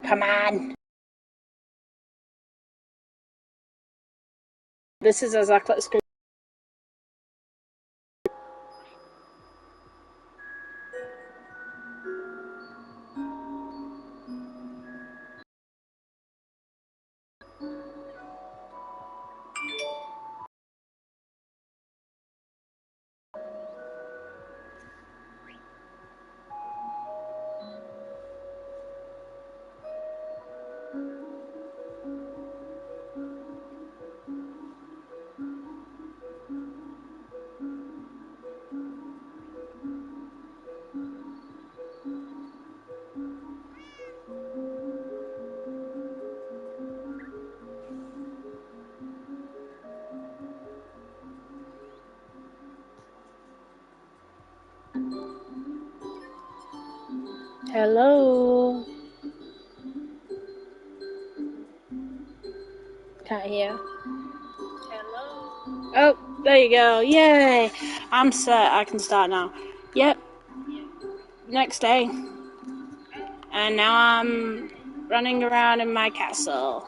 Come on. This is exactly the screen. Hello. Can't hear. Hello. Oh, there you go. Yay. I'm set. I can start now. Yep. Next day. And now I'm running around in my castle.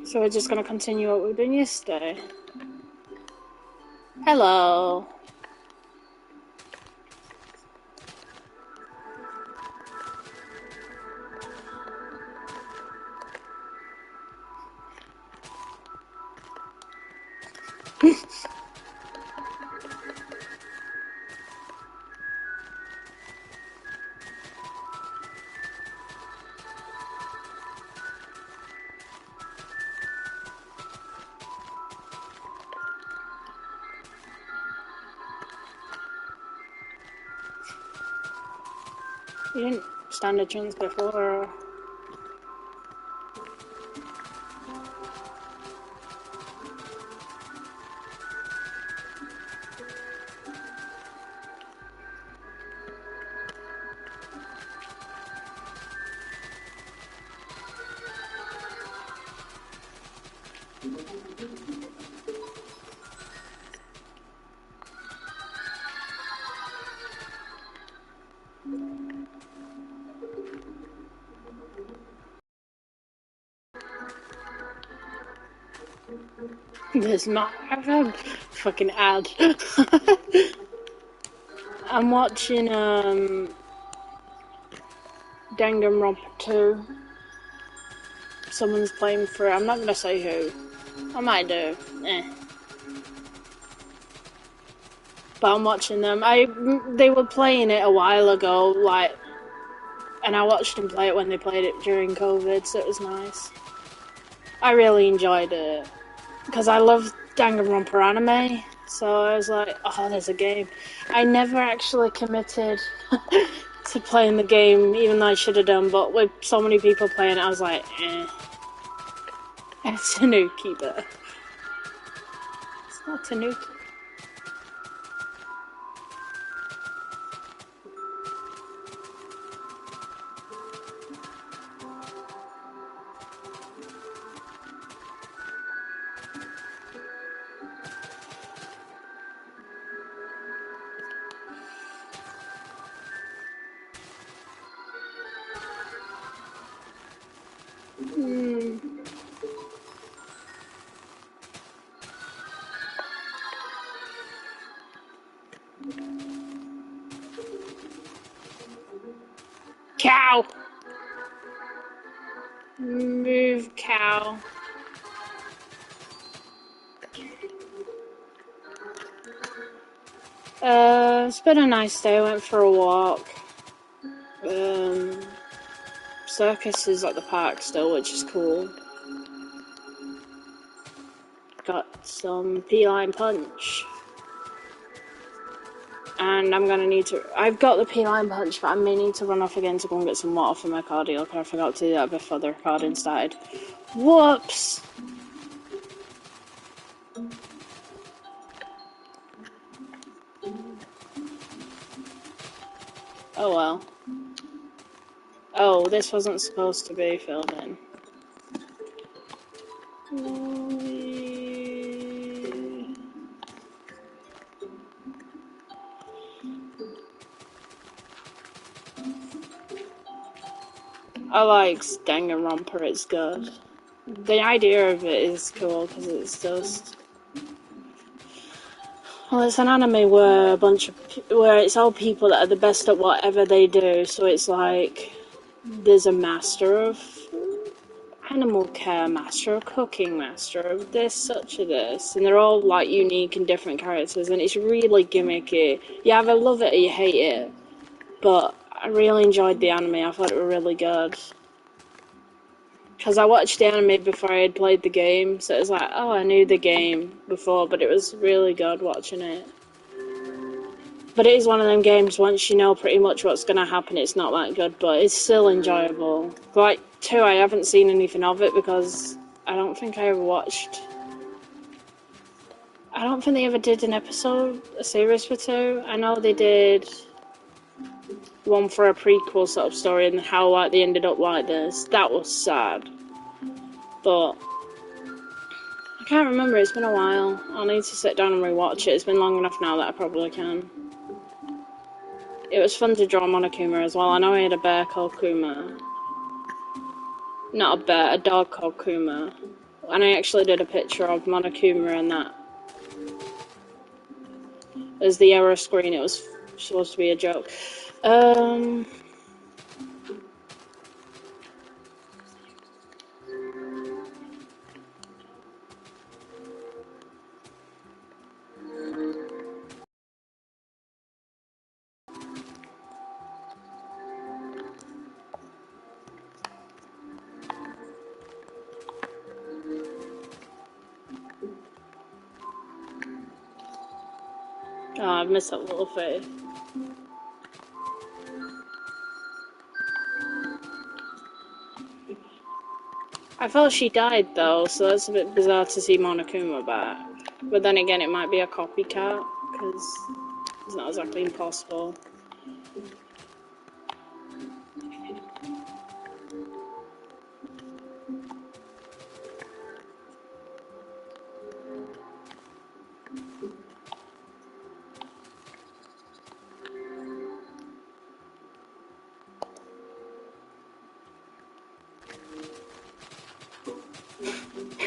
So we're just going to continue what we were doing yesterday. Hello. You didn't stand a chance before. There's not a fucking ad. I'm watching Danganronpa 2. Someone's playing for it. I'm not gonna say who. I might do. But I'm watching them. They were playing it a while ago, and I watched them play it when they played it during COVID, so it was nice. I really enjoyed it because I love Danganronpa anime. So I was like, oh, there's a game. I never actually committed to playing the game, even though I should have done. But with so many people playing it, I was like, It's Tanuki, but it's not Tanuki. Cow! Move, cow. It's been a nice day. I went for a walk. Circus is at the park still, which is cool. Got some P-line punch. And I'm gonna need to... I've got the P-line punch, but I may need to run off again to go and get some water for my cardio, because I forgot to do that before the recording started. Whoops! Oh well. Oh, this wasn't supposed to be filled in. I like Danganronpa, it's good. The idea of it is cool because it's just... Well, it's an anime where where it's all people that are the best at whatever they do, so it's like there's a master of animal care, master of cooking, master of this, such a this, and they're all like unique and different characters, and it's really gimmicky. You either love it or you hate it, but I really enjoyed the anime. I thought it was really good. Because I watched the anime before I had played the game, so it was like, oh, I knew the game before, but it was really good watching it. But it is one of them games, once you know pretty much what's going to happen, it's not that good, but it's still enjoyable. Like, 2, I haven't seen anything of it because I don't think I ever watched... I don't think they ever did a series for 2. I know they did one for a prequel sort of story and how, like, they ended up like this. That was sad. But I can't remember, it's been a while. I'll need to sit down and rewatch it. It's been long enough now that I probably can. It was fun to draw Monokuma as well. I know he had a bear called Kuma. Not a bear, a dog called Kuma. And I actually did a picture of Monokuma and that. As the error screen, it was supposed to be a joke. Oh, I've missed that little face. I thought she died though, so that's a bit bizarre to see Monokuma back. But then again, it might be a copycat, because it's not exactly impossible.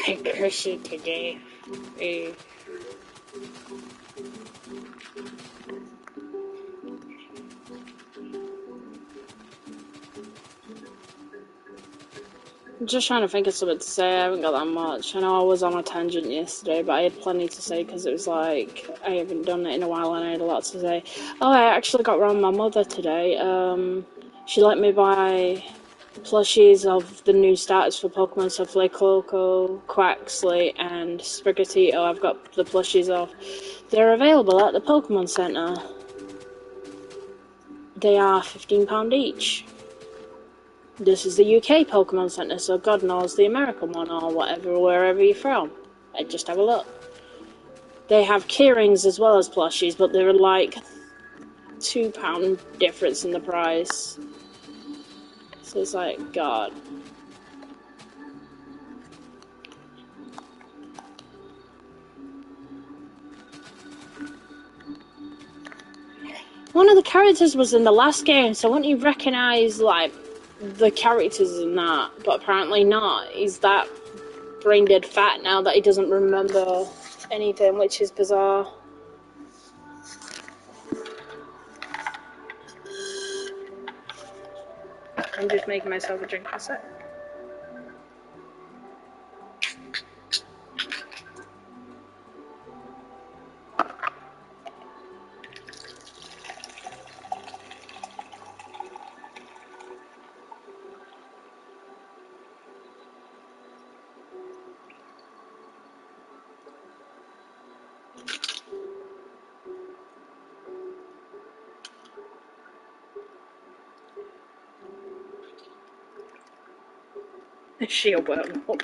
I curse you today. I'm just trying to think of something to say. I haven't got that much. I know I was on a tangent yesterday, but I had plenty to say because it was like I haven't done it in a while and I had a lot to say. Oh, I actually got round my mother today. She let me buy plushies of the new starters for Pokemon, so Coco, Quaxley, and Sprigatito. I've got the plushies of. They're available at the Pokemon Center. They are £15 each. This is the UK Pokemon Center, so God knows the American one or whatever, wherever you're from. I'd just have a look. They have keyrings as well as plushies, but they're like £2 difference in the price. So it's like, God. One of the characters was in the last game, so wouldn't you recognise, like, the characters in that? But apparently not. He's that brain dead fat now that he doesn't remember anything, which is bizarre. I'm just making myself a drink for a sec. She'll burn up.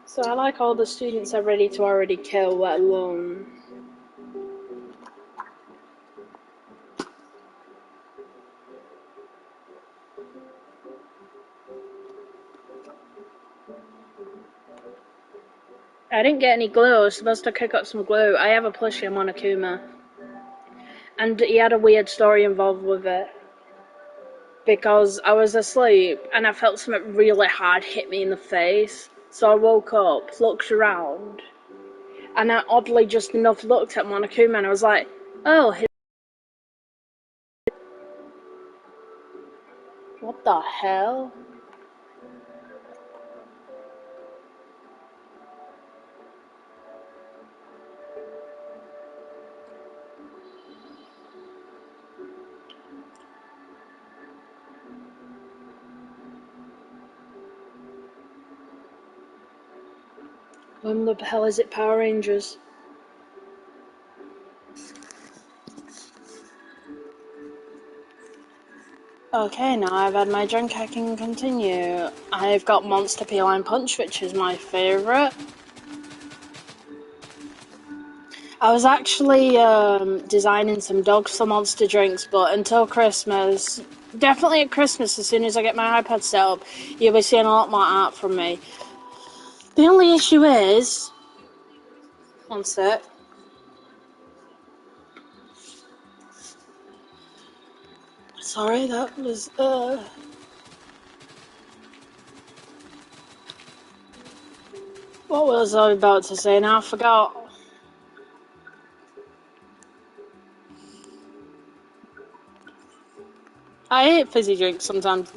So I like all the students are ready to already kill, let alone... I didn't get any glue. I was supposed to cook up some glue. I have a plushie of Monokuma. And he had a weird story involved with it. Because I was asleep and I felt something really hard hit me in the face. So I woke up, looked around, and I oddly just enough looked at Monokuma and I was like, oh, what the hell? When the hell is it, Power Rangers? Okay, now I've had my drink, I can continue. I've got Monster P-Line Punch, which is my favourite. I was actually designing some dogs for Monster drinks, but until Christmas, definitely at Christmas, as soon as I get my iPad set up, you'll be seeing a lot more art from me. The only issue is... One sec. Sorry, that was... What was I about to say now? I forgot. I hate fizzy drinks sometimes.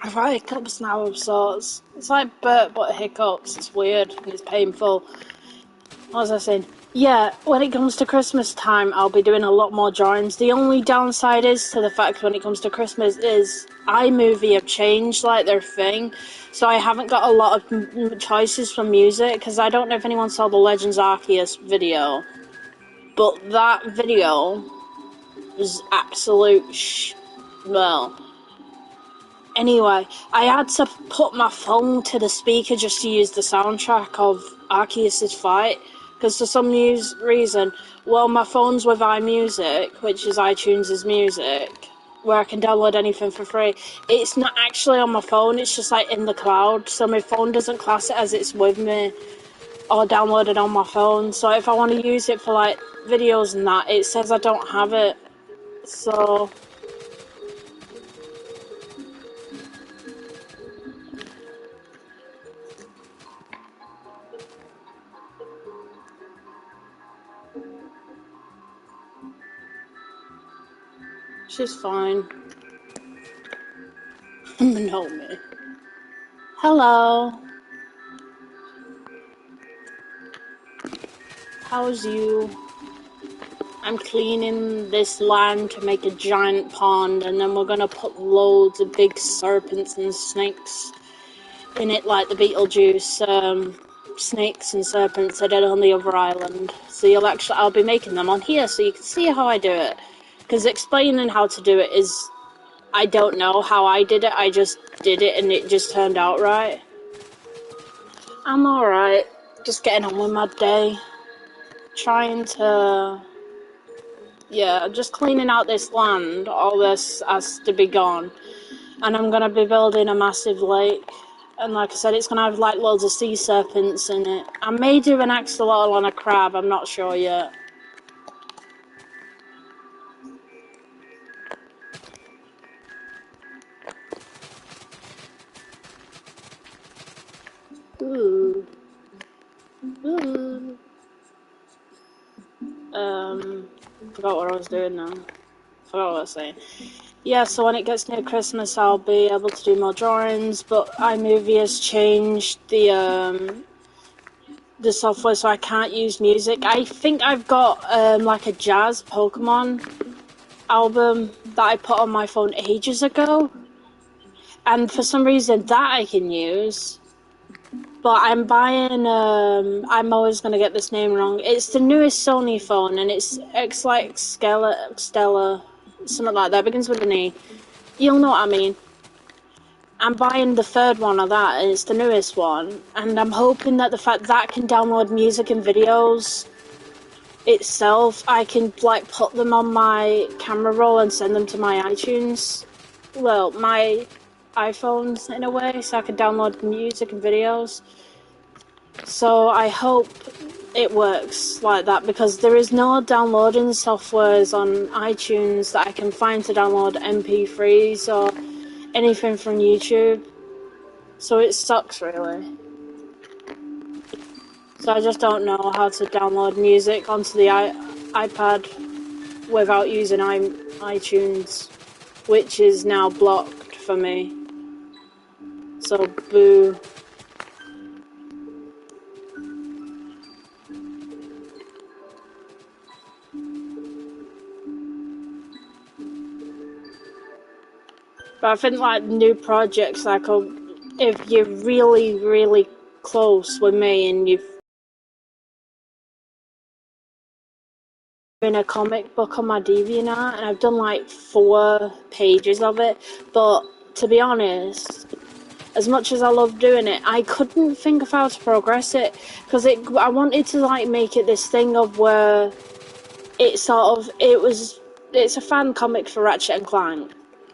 I've got hiccups now of sorts. It's like burp but hiccups. It's weird and it's painful. What was I saying? Yeah, when it comes to Christmas time, I'll be doing a lot more drawings. The only downside is to the fact when it comes to Christmas is iMovie have changed like their thing, so I haven't got a lot of choices for music because I don't know if anyone saw the Legends Arceus video, but that video was absolute well. Anyway, I had to put my phone to the speaker just to use the soundtrack of Arceus' fight, because for some reason, well, my phone's with iMusic, which is iTunes' music, where I can download anything for free. It's not actually on my phone, it's just like in the cloud, so my phone doesn't class it as it's with me or downloaded on my phone. So if I want to use it for like videos and that, it says I don't have it. So... she's fine. Know me. Hello. How's you? I'm cleaning this land to make a giant pond, and then we're gonna put loads of big serpents and snakes in it, like the Beetlejuice snakes and serpents I did on the other island. So I'll be making them on here, so you can see how I do it. Because explaining how to do it is, I don't know how I did it. I just did it, and it just turned out right. I'm alright. Just getting on with my day. Trying to... yeah, just cleaning out this land. All this has to be gone. And I'm going to be building a massive lake. And like I said, it's going to have like loads of sea serpents in it. I may do an axolotl on a crab, I'm not sure yet. Ooh. Ooh. Forgot what I was doing now. Forgot what I was saying. Yeah, so when it gets near Christmas, I'll be able to do more drawings, but iMovie has changed the software, so I can't use music. I think I've got like a jazz Pokemon album that I put on my phone ages ago, and for some reason that I can use, But I'm buying, I'm always going to get this name wrong. It's the newest Sony phone, and it's like Stella, something like that. It begins with an E. You'll know what I mean. I'm buying the third one of that, and it's the newest one. And I'm hoping that the fact that can download music and videos itself, I can like put them on my camera roll and send them to my iTunes. Well, my iPhones in a way, so I can download music and videos. So I hope it works like that, because there is no downloading softwares on iTunes that I can find to download MP3s or anything from YouTube. So it sucks, really. So I just don't know how to download music onto the iPad without using iTunes, which is now blocked for me. So boo. But I think like new projects, like if you're really, really close with me and you've been a comic book on my DeviantArt, and I've done like 4 pages of it, but to be honest, as much as I love doing it, I couldn't think of how to progress it, because I wanted to like make it this thing of where it's a fan comic for Ratchet and Clank,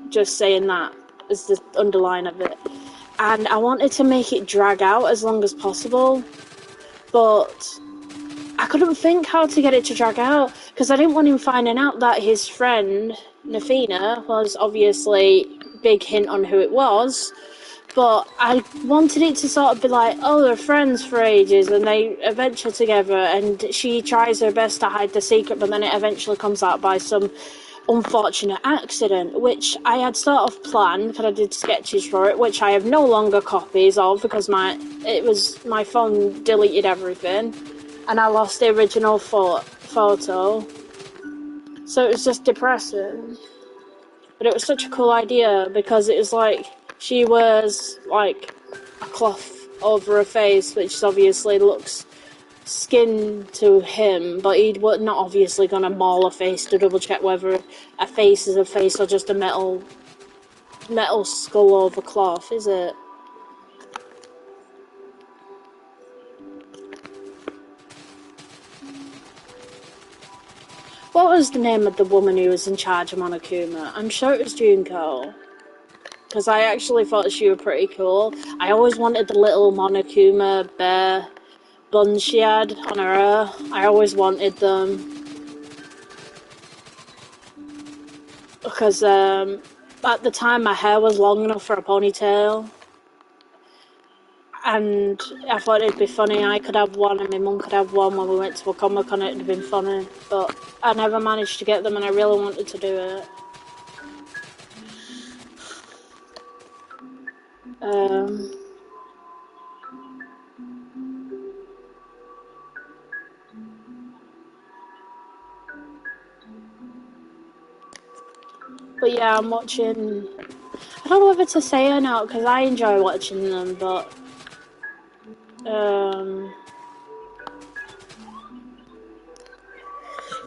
just saying that is the underline of it, and I wanted to make it drag out as long as possible, but I couldn't think how to get it to drag out, because I didn't want him finding out that his friend Nafina was obviously big hint on who it was, but I wanted it to sort of be like, oh, they're friends for ages and they adventure together, and she tries her best to hide the secret, but then it eventually comes out by some unfortunate accident, which I had sort of planned, because I did sketches for it, which I have no longer copies of, because my phone deleted everything, and I lost the original photo, so it was just depressing. But it was such a cool idea, because it was like, she wears like a cloth over her face, which obviously looks skin to him, but he's not obviously gonna maul a face to double check whether a face is a face or just a metal skull over cloth, is it? What was the name of the woman who was in charge of Monokuma? I'm sure it was Junko, because I actually thought she was pretty cool. I always wanted the little Monokuma bear buns she had on her hair. I always wanted them, because at the time my hair was long enough for a ponytail, and I thought it'd be funny. I could have one and my mum could have one when we went to a Comic-Con. It'd have been funny, but I never managed to get them, and I really wanted to do it. But yeah, I'm watching. I don't know whether to say it now, because I enjoy watching them, but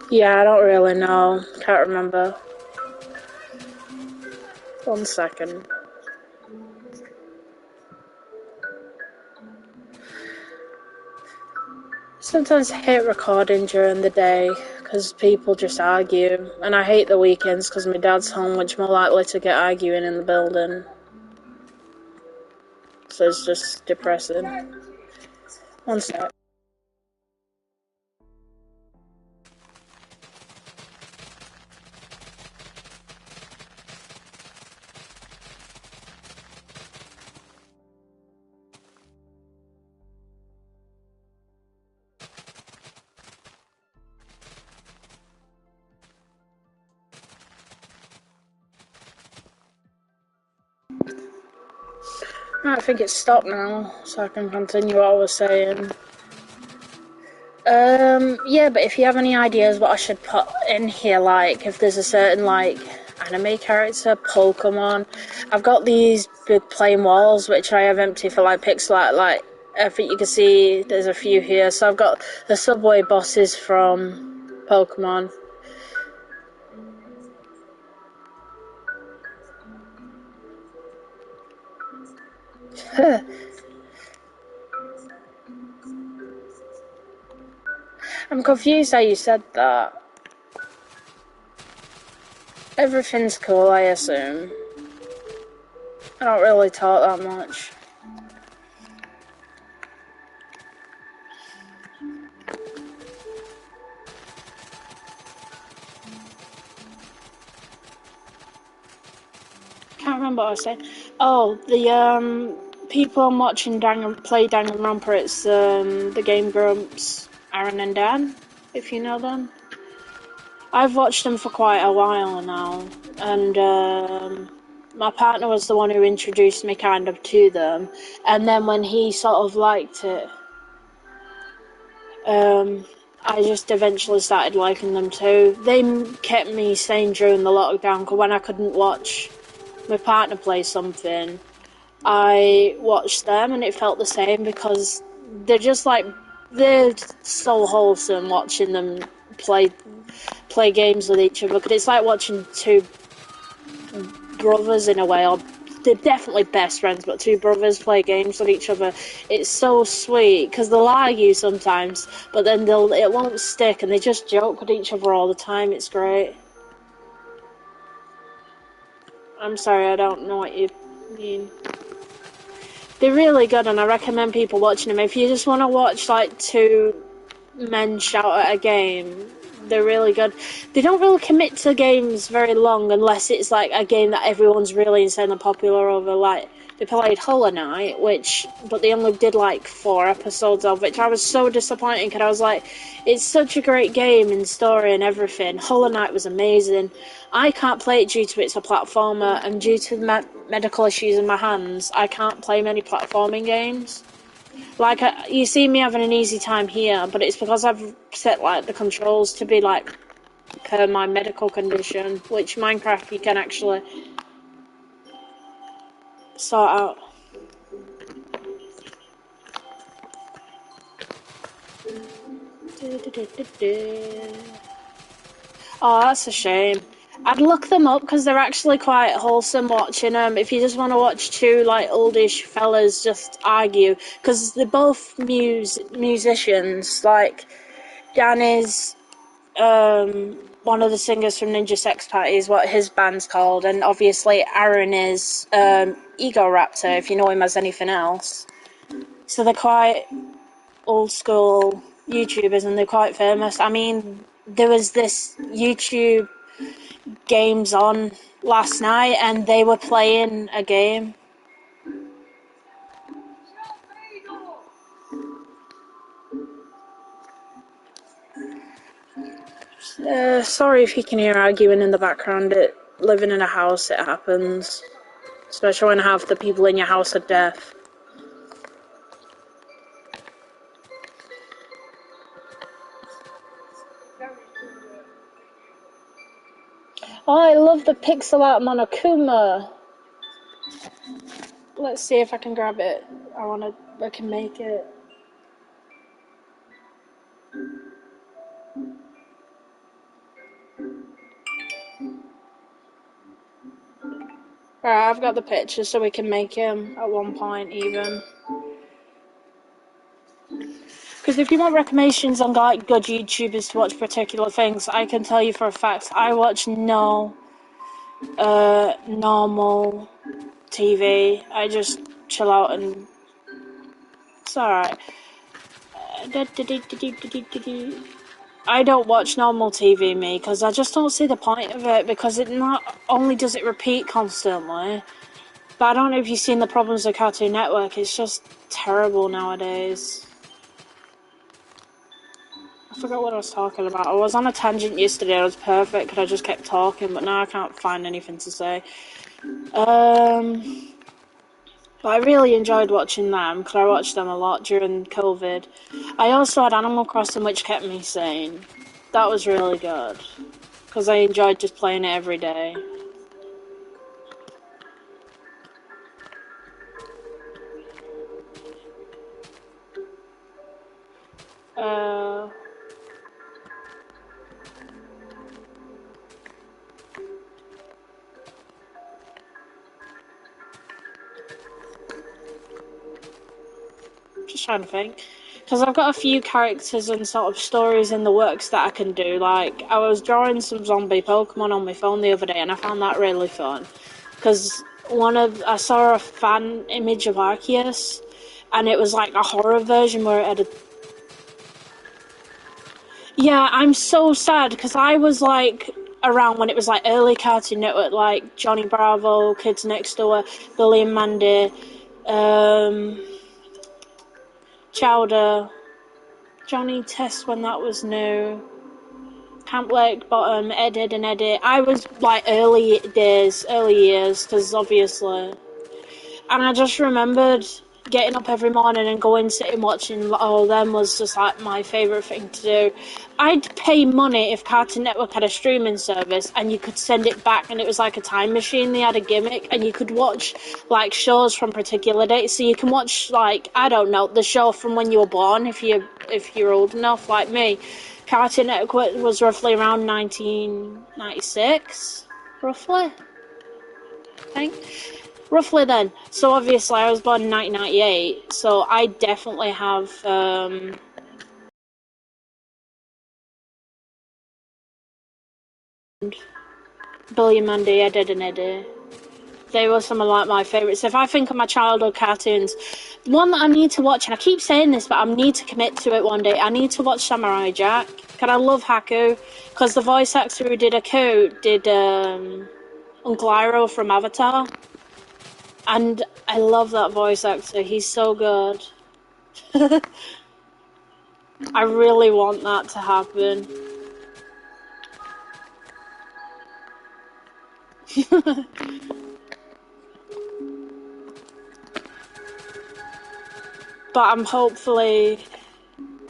yeah, I don't really know. Can't remember. 1 second. Sometimes I hate recording during the day, because people just argue, and I hate the weekends because my dad's home, which more likely to get arguing in the building. So it's just depressing. 1 sec. I think it's stopped now, so I can continue what I was saying. Yeah, but if you have any ideas what I should put in here, like if there's a certain like anime character, Pokemon, I've got these big plain walls which I have empty for like pixel art, like I think you can see there's a few here. So I've got the subway bosses from Pokemon. I'm confused how you said that. Everything's cool, I assume. I don't really talk that much. Can't remember what I was saying. Oh, the people I'm watching play Danganronpa, it's the Game Grumps, Aaron and Dan, if you know them. I've watched them for quite a while now, and my partner was the one who introduced me kind of to them, and then when he sort of liked it, I just eventually started liking them too. They kept me sane during the lockdown, because when I couldn't watch my partner play something, I watched them and it felt the same, because they're just like, they're so wholesome watching them play games with each other, because it's like watching two brothers in a way, or they're definitely best friends, but two brothers play games with each other. It's so sweet, because they'll argue sometimes, but then it won't stick, and they just joke with each other all the time. It's great. I'm sorry, I don't know what you mean. They're really good, and I recommend people watching them. If you just want to watch like two men shout at a game, they're really good. They don't really commit to games very long unless it's like a game that everyone's really insanely popular over. Like, they played Hollow Knight, but they only did like 4 episodes of, which I was so disappointed, because I was like, it's such a great game and story and everything. Hollow Knight was amazing. I can't play it due to it's a platformer, and due to medical issues in my hands, I can't play many platforming games. Like, you see me having an easy time here, but it's because I've set, like, the controls to be, like, per my medical condition, which Minecraft you can actually sort out. Oh, that's a shame. I'd look them up, because they're actually quite wholesome watching them. If you just want to watch two, like, oldish fellas just argue, because they're both musicians. Like, Dan is one of the singers from Ninja Sex Party, is what his band's called, and obviously Aaron is Ego Raptor, if you know him as anything else. So they're quite old school YouTubers, and they're quite famous. I mean, there was this YouTube games on last night, and they were playing a game. Sorry if you can hear arguing in the background. Living in a house, it happens. Especially when half the people in your house are deaf. Oh, I love the pixel art Monokuma. Let's see if I can grab it. I can make it. Alright, I've got the picture, so we can make him at one point even. Because if you want recommendations on like good YouTubers to watch particular things, I can tell you for a fact, I watch no normal TV. I just chill out and it's alright. I don't watch normal TV, me, because I just don't see the point of it, because it not only does it repeat constantly, but I don't know if you've seen the problems with Cartoon Network. It's just terrible nowadays. I forgot what I was talking about. I was on a tangent yesterday. It was perfect because I just kept talking, but now I can't find anything to say. But I really enjoyed watching them, because I watched them a lot during COVID. I also had Animal Crossing, which kept me sane. That was really good, because I enjoyed just playing it every day. Uh, just trying to think. Because I've got a few characters and sort of stories in the works that I can do. Like, I was drawing some zombie Pokemon on my phone the other day, and I found that really fun. Because I saw a fan image of Arceus, and it was like a horror version where it had a... Yeah, I'm so sad, because I was like around when it was like early Cartoon Network, like Johnny Bravo, Kids Next Door, Billy and Mandy, Chowder, Johnny Test when that was new, Camp Lake Bottom, Ed, Ed and Eddie. I was like early years, because obviously. And I just remembered getting up every morning and going sitting watching all them was just like my favourite thing to do. I'd pay money if Cartoon Network had a streaming service and you could send it back and it was like a time machine. They had a gimmick and you could watch like shows from particular dates. So you can watch like, I don't know, the show from when you were born if you're old enough like me. Cartoon Network was roughly around 1996, roughly, I think. Roughly then. So obviously I was born in 1998, so I definitely have Billy and Mandy, Ed, Ed and Eddie. They were some of like my favourites. If I think of my childhood cartoons, one that I need to watch, and I keep saying this, but I need to commit to it one day, I need to watch Samurai Jack. Because I love Haku, because the voice actor who did Haku did Uncle Iroh from Avatar. And I love that voice actor, he's so good. I really want that to happen. But I'm hopefully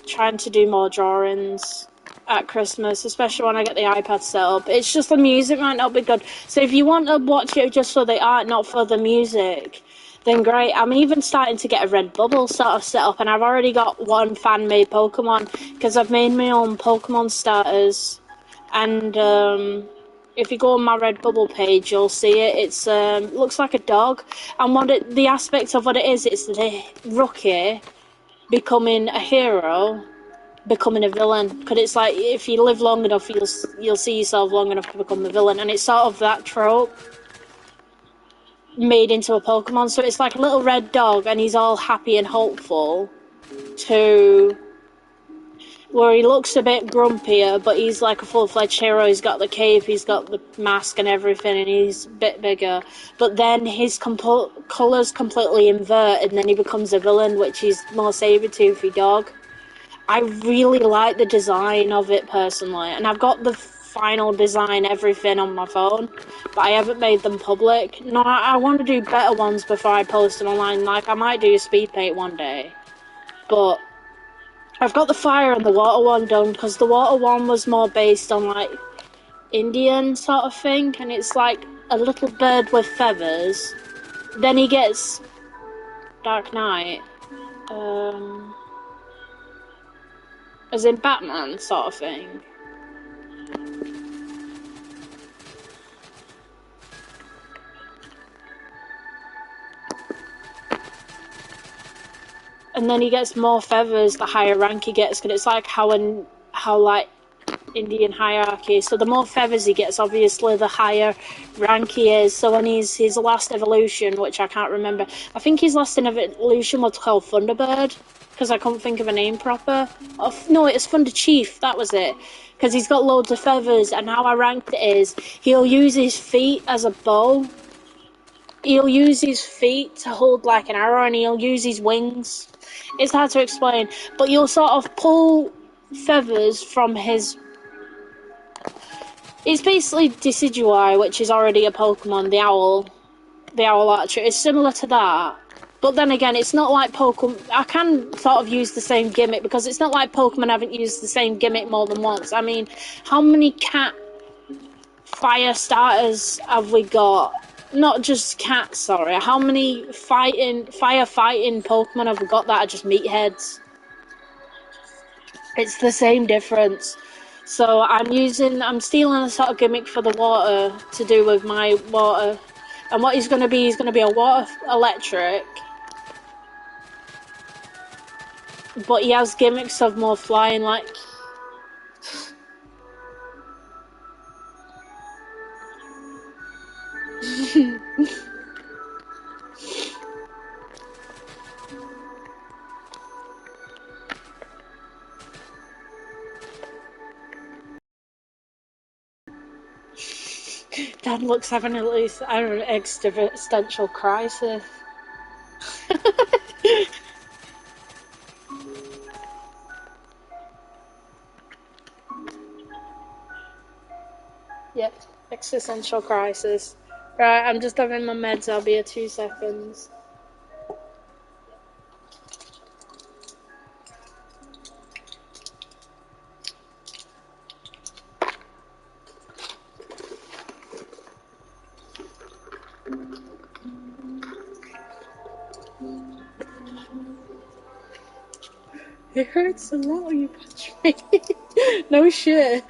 trying to do more drawings at Christmas, especially when I get the iPad set up. It's just the music might not be good. So if you want to watch it just for the art, not for the music, then great. I'm even starting to get a Redbubble sort of set up, and I've already got one fan-made Pokemon, because I've made my own Pokemon starters. And if you go on my Redbubble page, you'll see it. It's looks like a dog, and the aspect of what it is, it's the rookie becoming a hero, becoming a villain. Because it's like if you live long enough, you'll see yourself long enough to become a villain, and it's sort of that trope made into a Pokemon. So it's like a little red dog, and he's all happy and hopeful, to where he looks a bit grumpier, but he's like a full-fledged hero. He's got the cape, he's got the mask and everything, and he's a bit bigger. But then his colours completely invert, and then he becomes a villain, which is more saber-toothy dog. I really like the design of it, personally, and I've got the final design, everything on my phone, but I haven't made them public. No, I want to do better ones before I post them online. Like, I might do a speed paint one day, but I've got the fire and the water one done, because the water one was more based on like Indian sort of thing, and it's like a little bird with feathers. Then he gets Dark Knight, as in Batman sort of thing. And then he gets more feathers the higher rank he gets, because it's like how like Indian hierarchy. So the more feathers he gets, obviously the higher rank he is. So when his last evolution, which I can't remember, I think his last evolution was called Thunderbird, because I couldn't think of a name proper. No, it was Thunder Chief, that was it. Because he's got loads of feathers, and how I ranked it is, he'll use his feet as a bow. He'll use his feet to hold like an arrow, and he'll use his wings. It's hard to explain, but you'll sort of pull feathers from his... It's basically Decidueye, which is already a Pokemon, the owl archer. It's similar to that, but then again, it's not like Pokemon... I can sort of use the same gimmick, because it's not like Pokemon haven't used the same gimmick more than once. I mean, how many cat fire starters have we got? Not just cats, sorry. How many firefighting Pokemon have we got that are just meatheads? It's the same difference. So I'm stealing a sort of gimmick for the water to do with my water. And what he's going to be a water electric. But he has gimmicks of more flying, like... Dad looks having at least, I don't know, existential crisis. Yep, existential crisis. Right, I'm just having my meds, I'll be here 2 seconds. It hurts a lot when you punch me. No shit.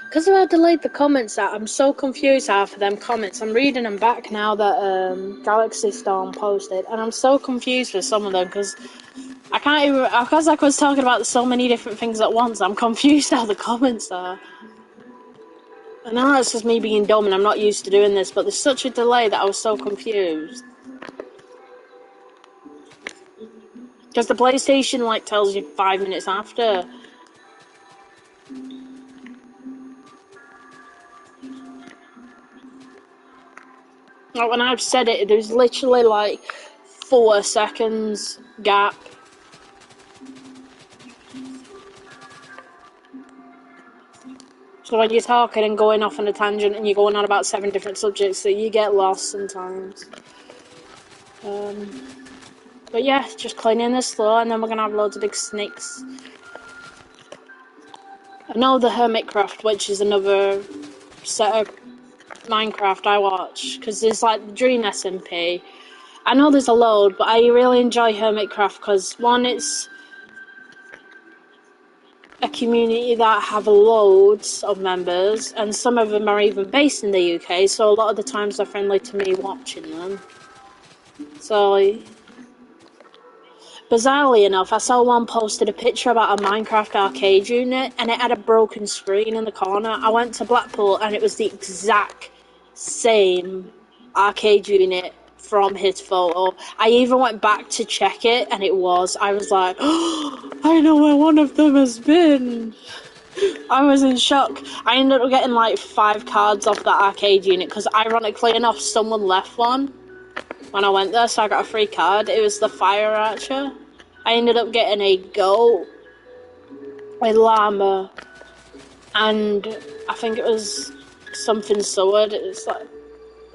Because I delayed the comments out, I'm so confused half of them comments. I'm reading them back now that Galaxy Storm posted, and I'm so confused with some of them because I can't even. Because I was talking about so many different things at once, I'm confused how the comments are. And I know it's just me being dumb and I'm not used to doing this, but there's such a delay that I was so confused. Because the PlayStation like tells you 5 minutes after. Like when I've said it, there's literally like 4 seconds gap. So when you're talking and going off on a tangent and you're going on about 7 different subjects, so you get lost sometimes. But yeah, just cleaning this floor and then we're gonna have loads of big snakes. I know the Hermitcraft, which is another set of Minecraft I watch, because there's like the Dream SMP. I know there's a load, but I really enjoy Hermitcraft because one, it's a community that have loads of members, and some of them are even based in the UK, so a lot of the times they're friendly to me watching them. So, bizarrely enough, I saw one posted a picture about a Minecraft arcade unit, and it had a broken screen in the corner. I went to Blackpool, and it was the exact same arcade unit from his photo. I even went back to check it, and it was. I was like, oh, I know where one of them has been. I was in shock. I ended up getting like 5 cards off that arcade unit because, ironically enough, someone left one when I went there, so I got a free card. It was the Fire Archer. I ended up getting a goat, a llama, and I think it was something sword. It's like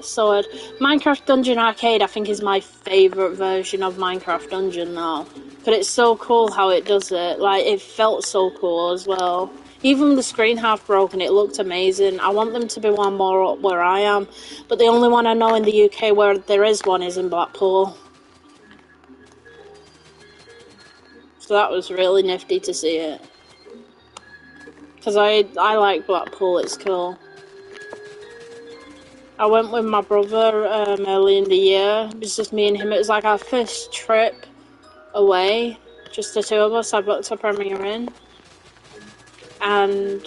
sword. Minecraft Dungeon Arcade, I think, is my favourite version of Minecraft Dungeon now. But it's so cool how it does it. Like, it felt so cool as well. Even the screen half broken, it looked amazing. I want them to be one more up where I am. But the only one I know in the UK where there is one is in Blackpool. So that was really nifty to see it. Because I like Blackpool, it's cool. I went with my brother early in the year. It was just me and him. It was like our first trip away. Just the 2 of us. I booked a Premier Inn. And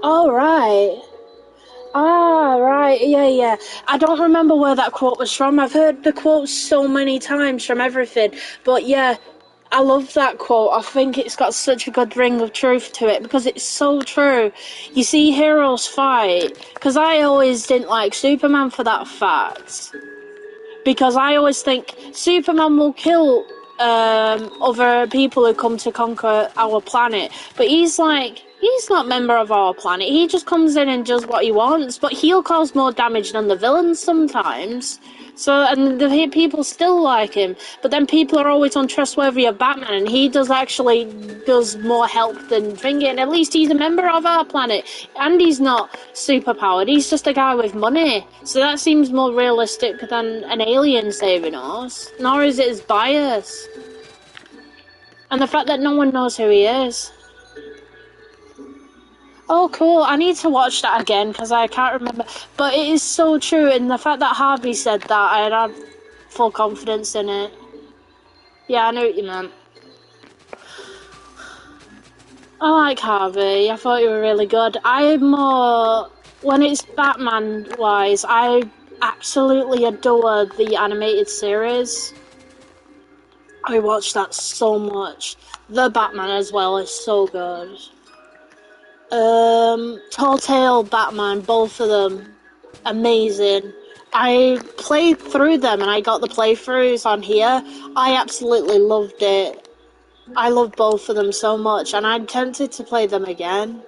Oh, right. Ah, right, yeah, yeah. I don't remember where that quote was from. I've heard the quote so many times from everything. But yeah, I love that quote. I think it's got such a good ring of truth to it because it's so true. You see heroes fight, because I always didn't like Superman for that fact. Because I always think Superman will kill other people who come to conquer our planet, but he's not a member of our planet. He just comes in and does what he wants, but he'll cause more damage than the villains sometimes. So, and the people still like him, but then people are always untrustworthy of Batman, and he does more help than Trinket, and at least he's a member of our planet, and he's not superpowered, he's just a guy with money, so that seems more realistic than an alien saving us, nor is it as biased. And the fact that no one knows who he is. Oh, cool. I need to watch that again because I can't remember. But it is so true, and the fact that Harvey said that, I had full confidence in it. Yeah, I know what you meant. I like Harvey. I thought you were really good. I'm more... When it's Batman-wise, I absolutely adore the animated series. I watch that so much. The Batman as well is so good. Telltale Batman, both of them, amazing. I played through them and I got the playthroughs on here. I absolutely loved it. I love both of them so much, and I'm tempted to play them again.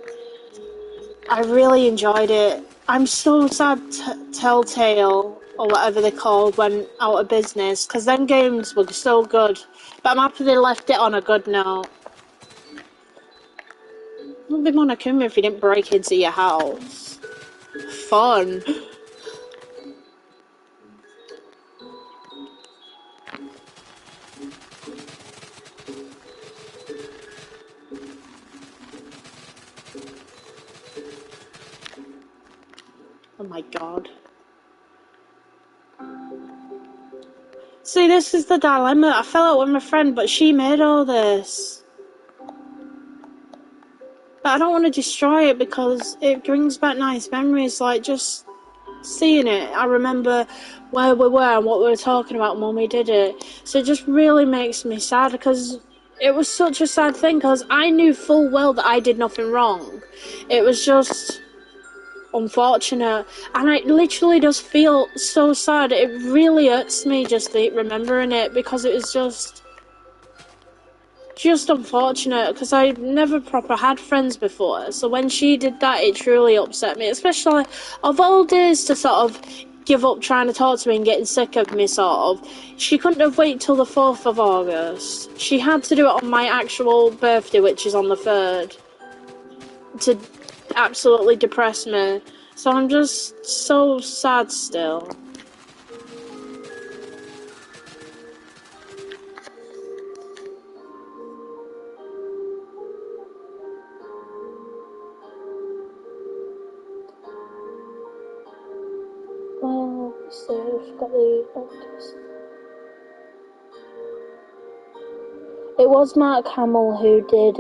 I really enjoyed it. I'm so sad Telltale, or whatever they're called, went out of business, because them games were so good. But I'm happy they left it on a good note. It would be Monokuma if you didn't break into your house. Fun. Oh my god. See, this is the dilemma. I fell out with my friend, but she made all this. But I don't want to destroy it because it brings back nice memories, like just seeing it. I remember where we were and what we were talking about when we did it. So it just really makes me sad because it was such a sad thing because I knew full well that I did nothing wrong. It was just unfortunate, and I literally just feel so sad. It really hurts me just remembering it because it was just unfortunate because I never proper had friends before. So when she did that, it truly upset me, especially of all days to sort of give up trying to talk to me and getting sick of me, sort of. She couldn't have waited till the 4th of August. She had to do it on my actual birthday, which is on the 3rd, to absolutely depress me. So I'm just so sad still. Well, so I've got the actors. It was Mark Hamill who did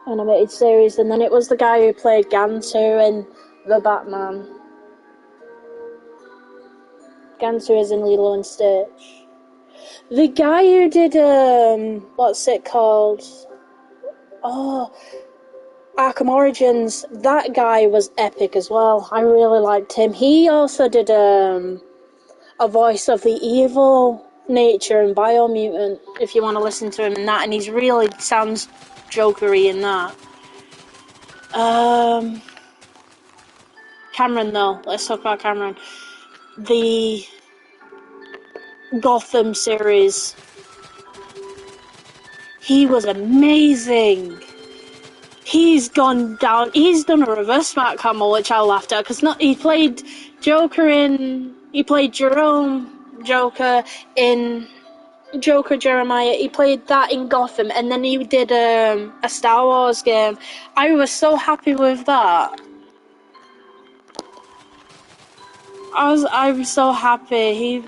animated series, and then it was the guy who played Gantu in the Batman. Gantu is in Lilo and Stitch. The guy who did what's it called? Oh, Arkham Origins. That guy was epic as well. I really liked him. He also did a voice of the evil nature in Biomutant, if you want to listen to him in that, and he's really sounds jokery in that. Cameron though, let's talk about Cameron. The Gotham series, he was amazing. He's gone down. He's done a reverse Mark Hamill, which I laughed at because he played He played Jerome Joker in Joker Jeremiah. He played that in Gotham, and then he did a Star Wars game. I was so happy with that. I'm so happy.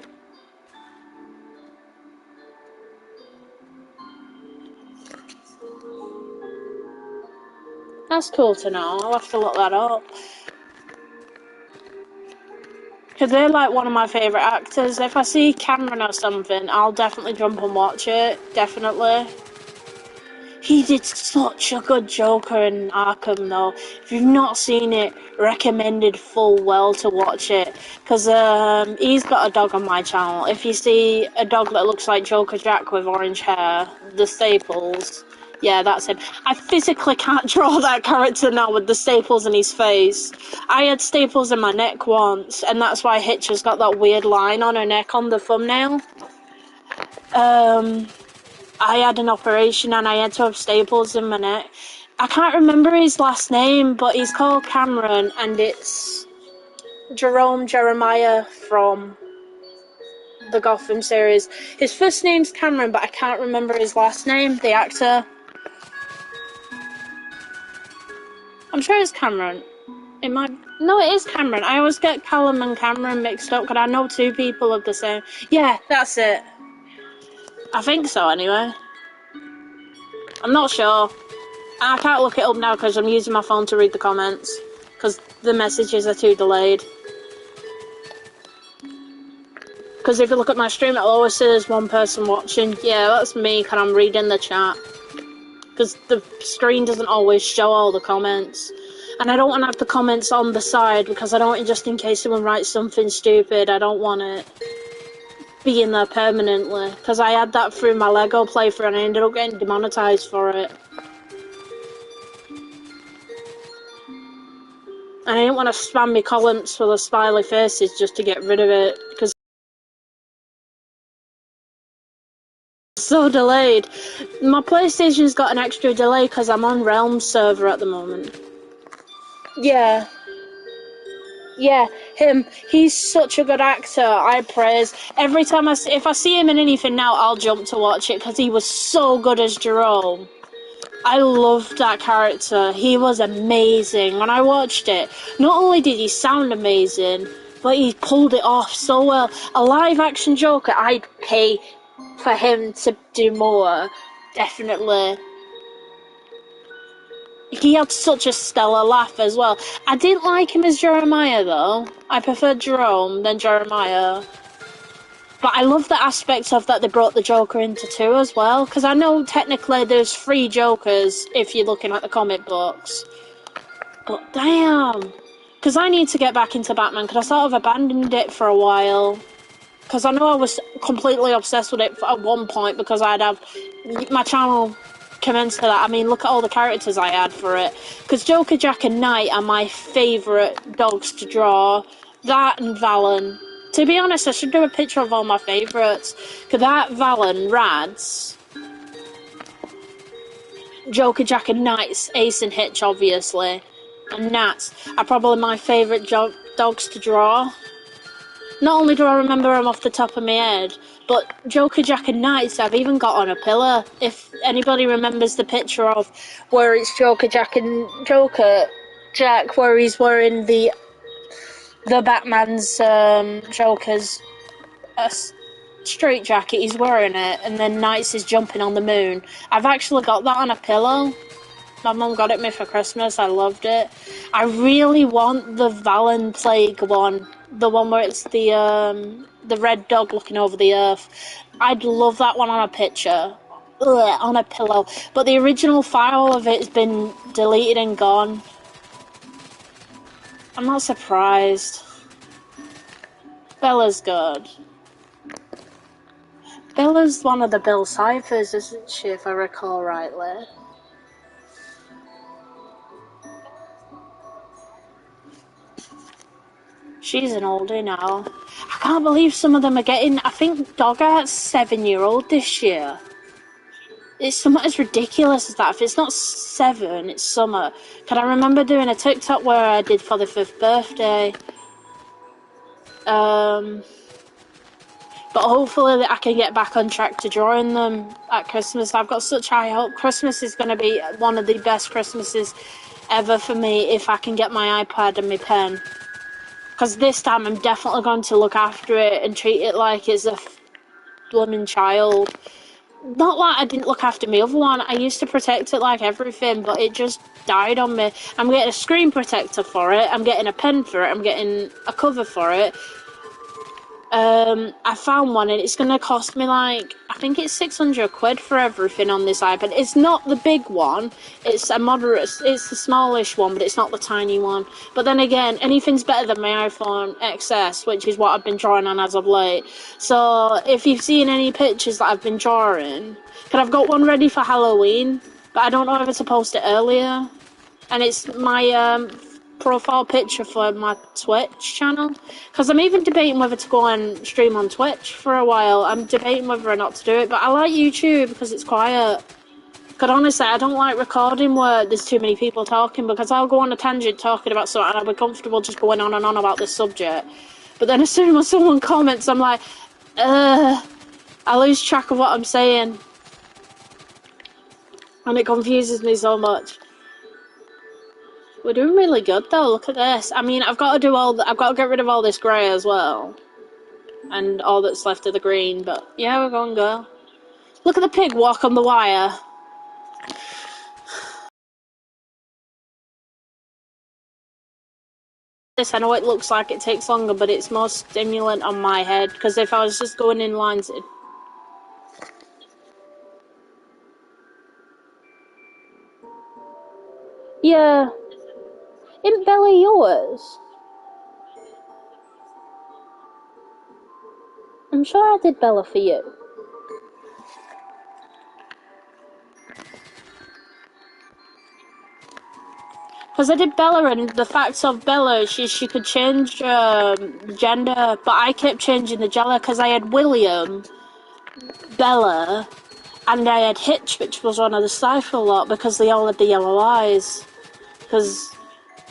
That's cool to know. I'll have to look that up. Because they're like one of my favourite actors. If I see Cameron or something, I'll definitely jump and watch it. Definitely. He did such a good Joker in Arkham, though. If you've not seen it, recommended full well to watch it. Because he's got a dog on my channel. If you see a dog that looks like Joker Jack with orange hair, the Staples, yeah, that's him. I physically can't draw that character now with the staples in his face. I had staples in my neck once, and that's why Hitch has got that weird line on her neck on the thumbnail. I had an operation and I had to have staples in my neck. I can't remember his last name, but he's called Cameron, and it's Jerome Jeremiah from the Gotham series. His first name's Cameron, but I can't remember his last name, the actor. I'm sure it's Cameron. No, it is Cameron. I always get Callum and Cameron mixed up because I know two people of the same. Yeah, that's it. I think so, anyway. I'm not sure. I can't look it up now because I'm using my phone to read the comments because the messages are too delayed. Because if you look at my stream, it'll always say there's one person watching. Yeah, that's me because I'm reading the chat. Because the screen doesn't always show all the comments. And I don't want to have the comments on the side because I don't want, just in case someone writes something stupid, I don't want it being there permanently. Because I had that through my Lego playthrough and I ended up getting demonetized for it. And I didn't want to spam my comments for the smiley faces just to get rid of it, because it's so delayed. My PlayStation's got an extra delay because I'm on Realm server at the moment. Yeah. Yeah, him. He's such a good actor. I praise. Every time if I see him in anything now, I'll jump to watch it because he was so good as Jerome. I loved that character. He was amazing. When I watched it, not only did he sound amazing, but he pulled it off so well. A live-action Joker, I'd pay for him to do more. Definitely. He had such a stellar laugh as well. I didn't like him as Jeremiah, though. I preferred Jerome than Jeremiah. But I love the aspect of that they brought the Joker into two as well, because I know technically there's 3 Jokers if you're looking at the comic books. But damn! Because I need to get back into Batman, because I sort of abandoned it for a while. Because I know I was completely obsessed with it at one point, because I'd have my channel commenced to that. I mean, look at all the characters I had for it. Because Joker, Jack and Knight are my favourite dogs to draw. That and Valen. To be honest, I should do a picture of all my favourites. Because that, Valen, Rads, Joker, Jack and Knight's, Ace and Hitch, obviously, and Nats are probably my favourite dogs to draw. Not only do I remember them off the top of my head, but Joker, Jack and Knight's I've even got on a pillar. If anybody remembers the picture of where it's Joker, Jack, where he's wearing the Batman's Joker's straight jacket, he's wearing it, and then Knights is jumping on the moon. I've actually got that on a pillow. My mum got it me for Christmas. I loved it. I really want the Valen Plague one, the one where it's the red dog looking over the earth. I'd love that one on a picture. Ugh, on a pillow. But the original file of it has been deleted and gone. I'm not surprised. Bella's good. Bella's one of the Bill Cyphers, isn't she, if I recall rightly? She's an oldie now. I can't believe some of them are getting... I think Dogger's 7-year-old this year. It's something as ridiculous as that. If it's not 7, it's summer. Can I remember doing a TikTok where I did for the 5th birthday? But hopefully I can get back on track to drawing them at Christmas. I've got such high hope. Christmas is going to be one of the best Christmases ever for me if I can get my iPad and my pen. Because this time I'm definitely going to look after it and treat it like it's a blooming child. Not like I didn't look after my other one. I used to protect it like everything, but it just died on me. I'm getting a screen protector for it. I'm getting a pen for it. I'm getting a cover for it. I found one and it's gonna cost me like, I think it's 600 quid for everything on this iPad. It's not the big one, it's a moderate, it's the smallish one, but it's not the tiny one. But then again, anything's better than my iPhone XS, which is what I've been drawing on as of late. So if you've seen any pictures that I've been drawing, because I've got one ready for Halloween, but I don't know if it's to post it earlier. And it's my profile picture for my Twitch channel, because I'm even debating whether to go and stream on Twitch for a while. I'm debating whether or not to do it, but I like YouTube because it's quiet. Because honestly, I don't like recording where there's too many people talking, because I'll go on a tangent talking about something and I'll be comfortable just going on and on about this subject. But then as soon as someone comments, I'm like, I lose track of what I'm saying. And it confuses me so much. We're doing really good though, look at this. I mean, I've got to get rid of all this grey as well. And all that's left of the green, but yeah, we're going girl. Look at the pig walk on the wire. This, I know it looks like it takes longer, but it's more stimulant on my head, because if I was just going in lines, yeah. Isn't Bella yours? I'm sure I did Bella for you. Because I did Bella, and the facts of Bella, she could change gender, but I kept changing the gender because I had William, Bella, and I had Hitch, which was one of the Cypher lot, because they all had the yellow eyes. Because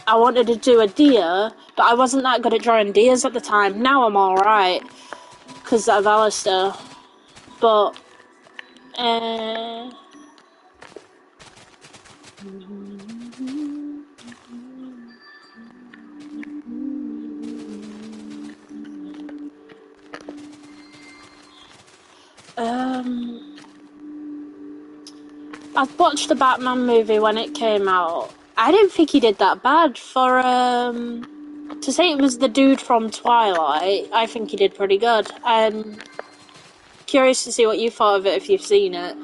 I wanted to do a deer, but I wasn't that good at drawing deers at the time. Now I'm alright, because of Alistair. But, I've watched the Batman movie when it came out. I didn't think he did that bad for, to say it was the dude from Twilight. I think he did pretty good. I'm curious to see what you thought of it if you've seen it.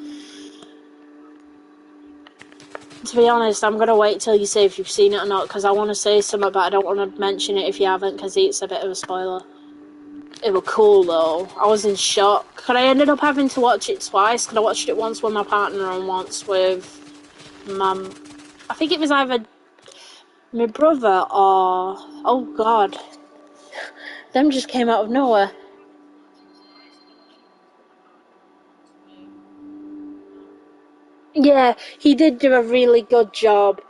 To be honest, I'm gonna wait till you say if you've seen it or not, because I want to say something, but I don't want to mention it if you haven't, because it's a bit of a spoiler. It was cool though. I was in shock. Because I ended up having to watch it twice, because I watched it once with my partner and once with mum. I think it was either my brother or... oh god. Them just came out of nowhere. Yeah, he did do a really good job.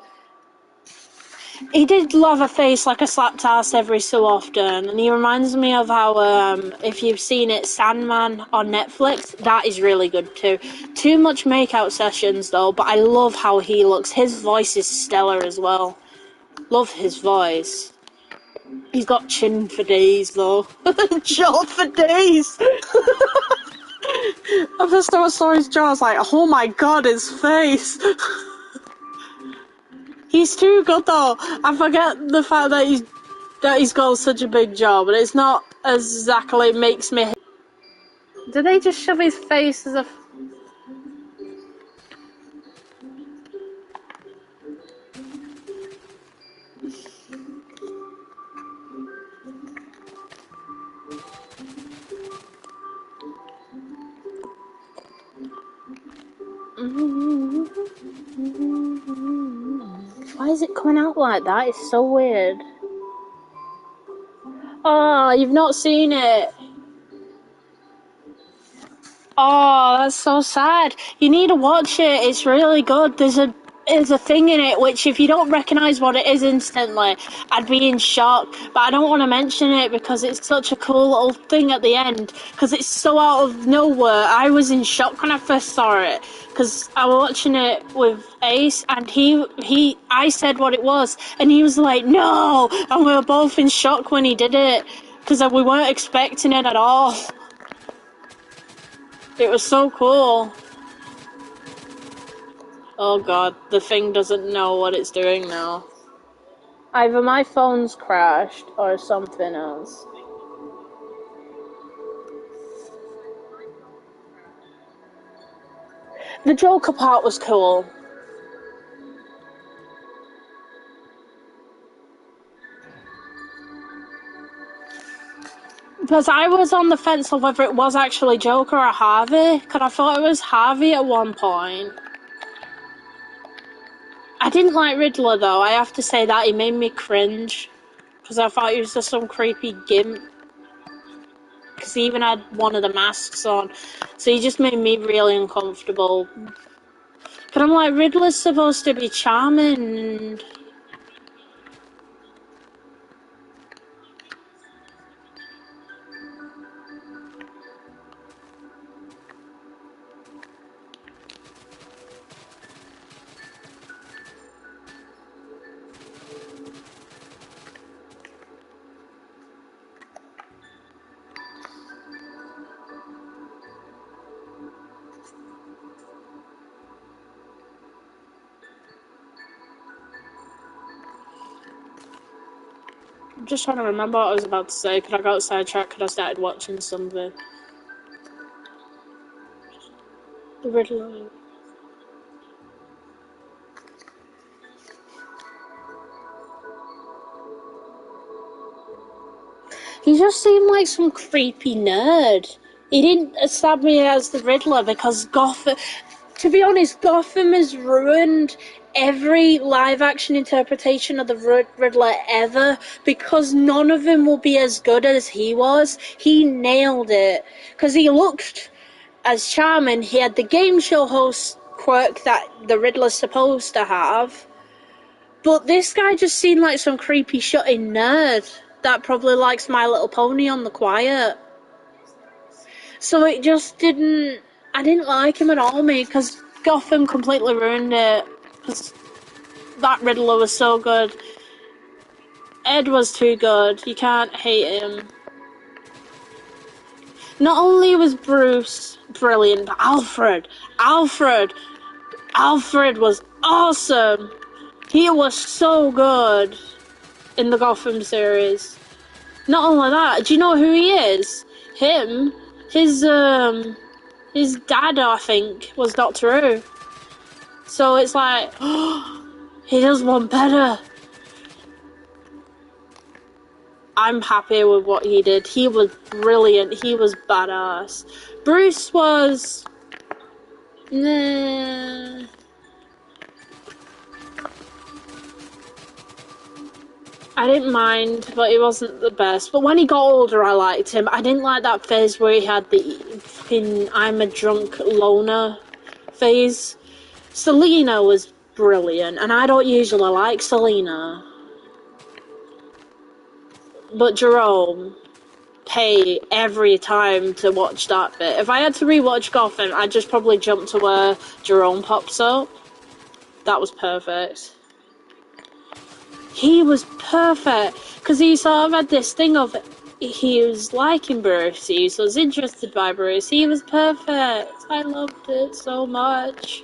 He did love a face like a slapped ass every so often, and he reminds me of how, if you've seen it, Sandman on Netflix, that is really good too. Too much makeout sessions though, but I love how he looks. His voice is stellar as well. Love his voice. He's got chin for days though. Jaw for days! At first time I saw his jaw, I was like, oh my god, his face! He's too good though. I forget the fact that he's got such a big jaw, but it's not exactly makes me. Did they just shove his face as a? Why is it coming out like that? It's so weird. Oh, you've not seen it. Oh, that's so sad. You need to watch it. It's really good. There's a thing in it which, if you don't recognise what it is instantly, I'd be in shock. But I don't want to mention it because it's such a cool little thing at the end. Because it's so out of nowhere. I was in shock when I first saw it. Because I was watching it with Ace, and I said what it was, and he was like, "No!" And we were both in shock when he did it because we weren't expecting it at all. It was so cool. Oh god, the thing doesn't know what it's doing now. Either my phone's crashed or something else. The Joker part was cool. Because I was on the fence of whether it was actually Joker or Harvey, because I thought it was Harvey at one point. I didn't like Riddler though, I have to say that, he made me cringe. Because I thought he was just some creepy gimp. Because he even had one of the masks on. So he just made me really uncomfortable. But I'm like, Riddler's supposed to be charming and... I'm just trying to remember what I was about to say, because I got sidetracked because I started watching something. The Riddler. He just seemed like some creepy nerd. He didn't stab me as the Riddler because Gotham... To be honest, Gotham has ruined every live-action interpretation of the Riddler ever because none of them will be as good as he was. He nailed it. Because he looked as charming. He had the game show host quirk that the Riddler's supposed to have. But this guy just seemed like some creepy shut-in nerd that probably likes My Little Pony on the quiet. So it just didn't... I didn't like him at all, mate, because Gotham completely ruined it. Because that Riddler was so good. Ed was too good. You can't hate him. Not only was Bruce brilliant, but Alfred was awesome. He was so good in the Gotham series. Not only that, do you know who he is? Him, his dad, I think, was Doctor Who. So it's like, he does one better. I'm happy with what he did. He was brilliant. He was badass. Bruce was... Nah. I didn't mind, but he wasn't the best. But when he got older, I liked him. I didn't like that phase where he had the fucking I'm a drunk loner phase. Selena was brilliant, and I don't usually like Selena. But Jerome, pay every time to watch that bit. If I had to rewatch Gotham, I'd just probably jump to where Jerome pops up. That was perfect. He was perfect, because he sort of had this thing of, he was liking Bruce, he was interested by Bruce, he was perfect. I loved it so much.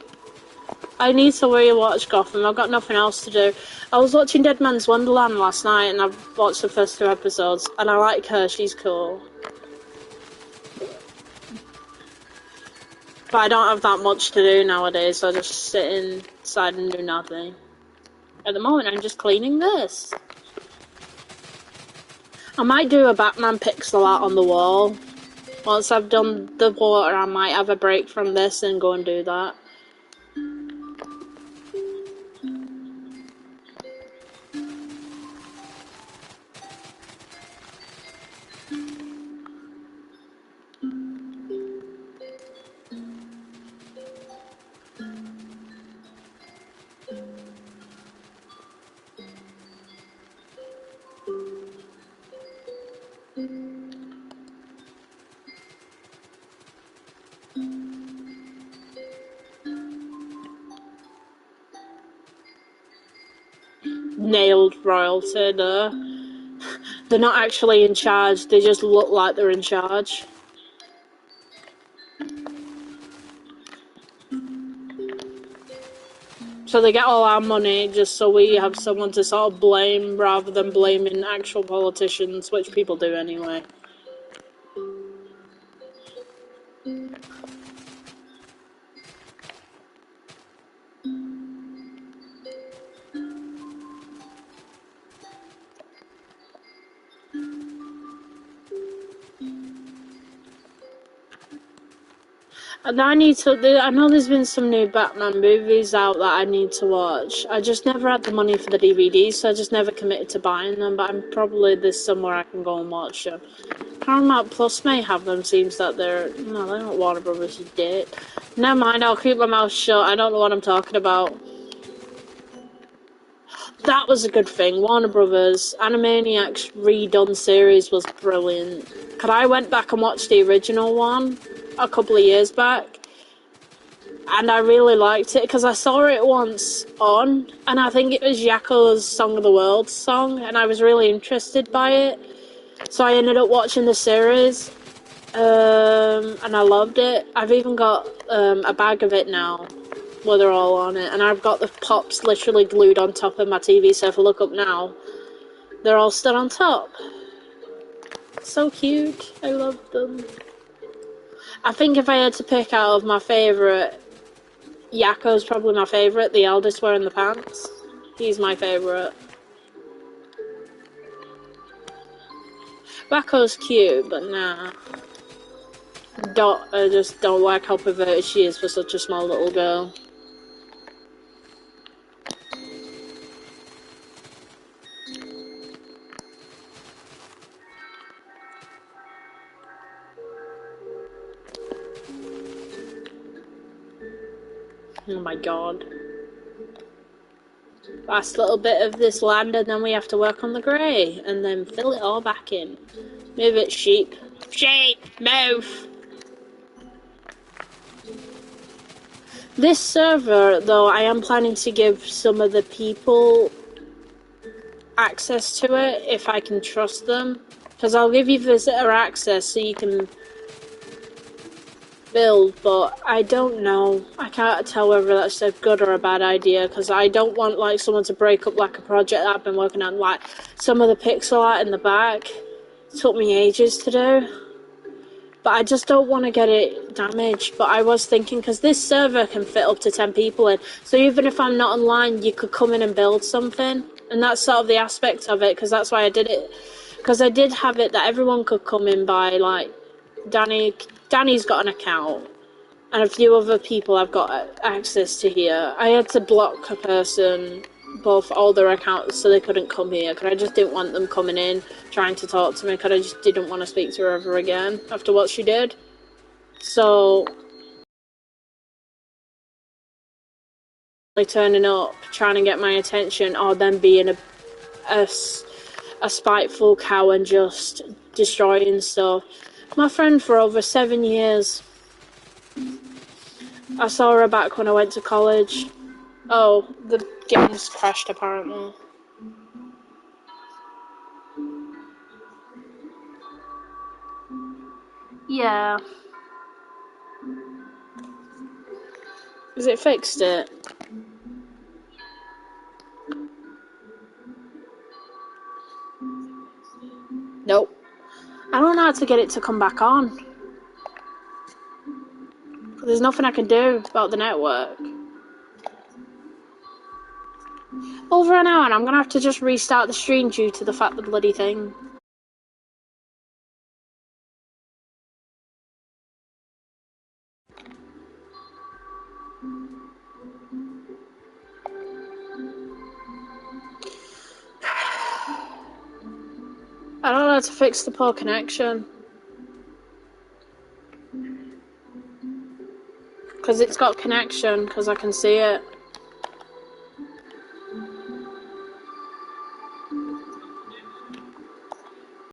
I need to rewatch Gotham, I've got nothing else to do. I was watching Dead Man's Wonderland last night, and I've watched the first 2 episodes, and I like her, she's cool. But I don't have that much to do nowadays, so I just sit inside and do nothing. At the moment, I'm just cleaning this. I might do a Batman pixel art on the wall. Once I've done the water, I might have a break from this and go and do that. Nailed royalty there. They're not actually in charge, they just look like they're in charge. So they get all our money just so we have someone to sort of blame rather than blaming actual politicians, which people do anyway. And I know there's been some new Batman movies out that I need to watch. I just never had the money for the DVDs, so I just never committed to buying them, but I'm probably there's somewhere I can go and watch them. Paramount Plus may have them, seems that they're... No, they're not Warner Brothers, you did. Never mind, I'll keep my mouth shut. I don't know what I'm talking about. That was a good thing. Warner Brothers, Animaniacs redone series was brilliant. Cause I went back and watched the original one a couple of years back, and I really liked it because I saw it once on, and I think it was Yakko's Song of the World song, and I was really interested by it. So I ended up watching the series, and I loved it. I've even got a bag of it now, where they're all on it, and I've got the pops literally glued on top of my TV, so if I look up now, they're all still on top. So cute. I love them. I think if I had to pick out of my favourite, Yakko's probably my favourite, the eldest wearing the pants. He's my favourite. Wakko's cute, but nah. I just don't like how perverted she is for such a small little girl. Oh my god. Last little bit of this land, and then we have to work on the grey, and then fill it all back in. Move it, sheep. Sheep, move! This server, though, I am planning to give some of the people access to it, if I can trust them. Because I'll give you visitor access so you can build, but I don't know. I can't tell whether that's a good or a bad idea, because I don't want like someone to break up like a project that I've been working on. Like some of the pixel art in the back took me ages to do, but I just don't want to get it damaged. But I was thinking, because this server can fit up to 10 people in, so even if I'm not online, you could come in and build something, and that's sort of the aspect of it, because that's why I did it, because I did have it that everyone could come in by, like, Danny's got an account, and a few other people I've got access to here. I had to block a person, both all their accounts, so they couldn't come here, because I just didn't want them coming in, trying to talk to me, because I just didn't want to speak to her ever again, after what she did. So, like, turning up, trying to get my attention, or them being a spiteful cow and just destroying stuff. My friend for over 7 years. I saw her back when I went to college. Oh, the game's crashed apparently. Yeah. Has it fixed it? Nope. I don't know how to get it to come back on. There's nothing I can do about the network. Over an hour, and I'm gonna have to just restart the stream due to the fact the bloody thing. I don't know how to fix the poor connection. Because it's got connection, because I can see it.